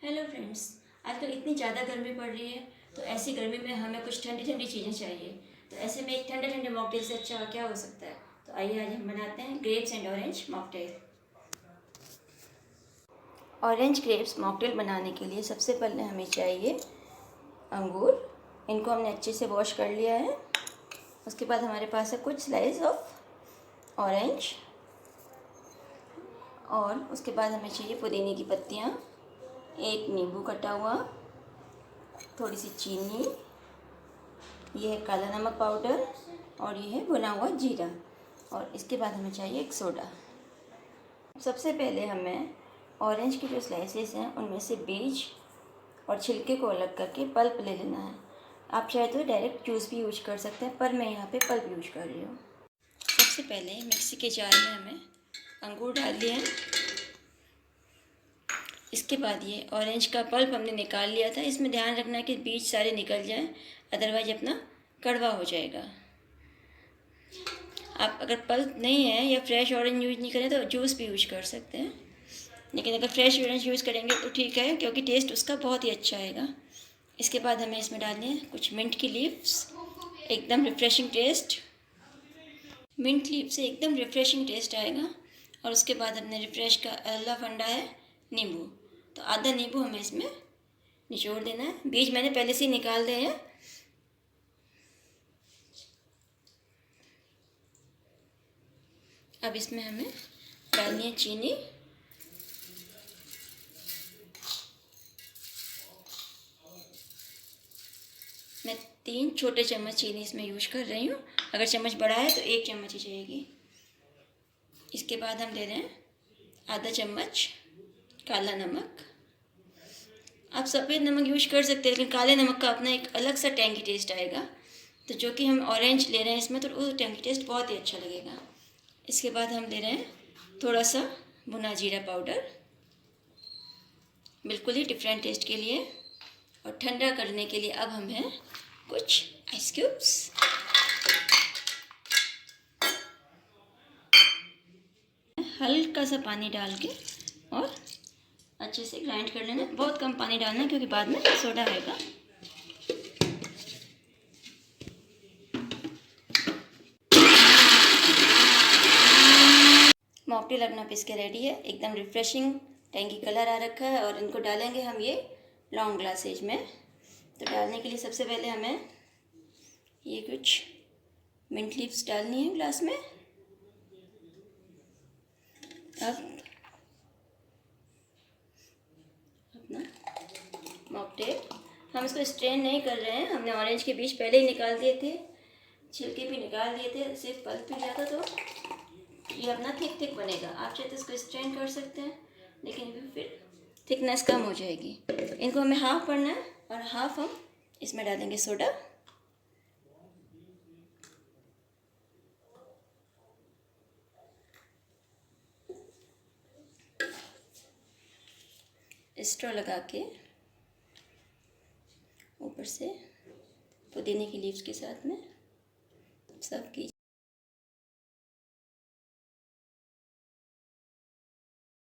Hello friends. आजकल इतनी ज़्यादा गर्मी पड़ रही है, तो ऐसी गर्मी में हमें कुछ ठंडी ठंडी चीज़ें चाहिए। तो ऐसे में एक ठंडे ठंडे मॉकटेल से अच्छा क्या हो सकता है। तो आइए आज हम बनाते हैं grapes and orange mocktail. Orange grapes mocktail बनाने के लिए सबसे पहले हमें चाहिए अंगूर। इनको हमने अच्छे से वॉश कर लिया है। उसके बाद हमारे पास है कुछ स्लाइस ऑफ ऑरेंज, और उसके बाद हमें चाहिए पुदीने की पत्तियाँ, एक नींबू कटा हुआ, थोड़ी सी चीनी, ये है काला नमक पाउडर, और ये है भुना हुआ जीरा, और इसके बाद हमें चाहिए एक सोडा। सबसे पहले हमें ऑरेंज की जो स्लाइसेस हैं उनमें से बीज और छिलके को अलग करके पल्प ले लेना है। आप चाहे तो डायरेक्ट जूस भी यूज कर सकते हैं, पर मैं यहाँ पे पल्प यूज कर रही हूँ। सबसे पहले मिक्सी के जार में हमें अंगूर डाल दिए हैं। इसके बाद ये ऑरेंज का पल्प हमने निकाल लिया था। इसमें ध्यान रखना है कि बीज सारे निकल जाएं, अदरवाइज अपना कड़वा हो जाएगा। आप अगर पल्प नहीं है या फ्रेश ऑरेंज यूज नहीं करें तो जूस भी यूज कर सकते हैं, लेकिन अगर फ्रेश ऑरेंज यूज़ करेंगे तो ठीक है, क्योंकि टेस्ट उसका बहुत ही अच्छा आएगा। इसके बाद हमें इसमें डालने हैं कुछ मिंट की लीव्स, एकदम रिफ़्रेशिंग टेस्ट। मिंट लीव से एकदम रिफ़्रेशिंग टेस्ट आएगा। और उसके बाद हमने रिफ़्रेश का अगला फंडा है नींबू। तो आधा नींबू हमें इसमें निचोड़ देना है। बीज मैंने पहले से ही निकाल दिए हैं। अब इसमें हमें डालनी है चीनी। मैं 3 छोटे चम्मच चीनी इसमें यूज कर रही हूँ। अगर चम्मच बड़ा है तो 1 चम्मच ही चाहिएगी। इसके बाद हम दे रहे हैं आधा चम्मच काला नमक। आप सफ़ेद नमक यूज कर सकते हैं, लेकिन काले नमक का अपना एक अलग सा टैंगी टेस्ट आएगा। तो जो कि हम ऑरेंज ले रहे हैं इसमें, तो वो टैंगी टेस्ट बहुत ही अच्छा लगेगा। इसके बाद हम दे रहे हैं थोड़ा सा भुना जीरा पाउडर, बिल्कुल ही डिफरेंट टेस्ट के लिए। और ठंडा करने के लिए अब हम हैं कुछ आइस क्यूब्स। हल्का सा पानी डाल के और अच्छे से ग्राइंड कर लेना। बहुत कम पानी डालना क्योंकि बाद में सोडा आएगा। मॉकटेल अपना पीस के रेडी है। एकदम रिफ्रेशिंग टैंकी कलर आ रखा है। और इनको डालेंगे हम ये लॉन्ग ग्लासेज में। तो डालने के लिए सबसे पहले हमें ये कुछ मिंट लीव्स डालनी है ग्लास में। अब अपना मॉकटेल, हम इसको स्ट्रेन नहीं कर रहे हैं। हमने ऑरेंज के बीज पहले ही निकाल दिए थे, छिलके भी निकाल दिए थे, सिर्फ पल्प भी लिया था। तो ये अपना थिक थिक बनेगा। आप चाहे तो इसको स्ट्रेन कर सकते हैं, लेकिन फिर थिकनेस कम हो जाएगी। इनको हमें हाफ पड़ना है और हाफ हम इसमें डालेंगे सोडा। स्ट्रॉ लगा के ऊपर से पुदीने की लीव्स के साथ में सर्व कीजिए।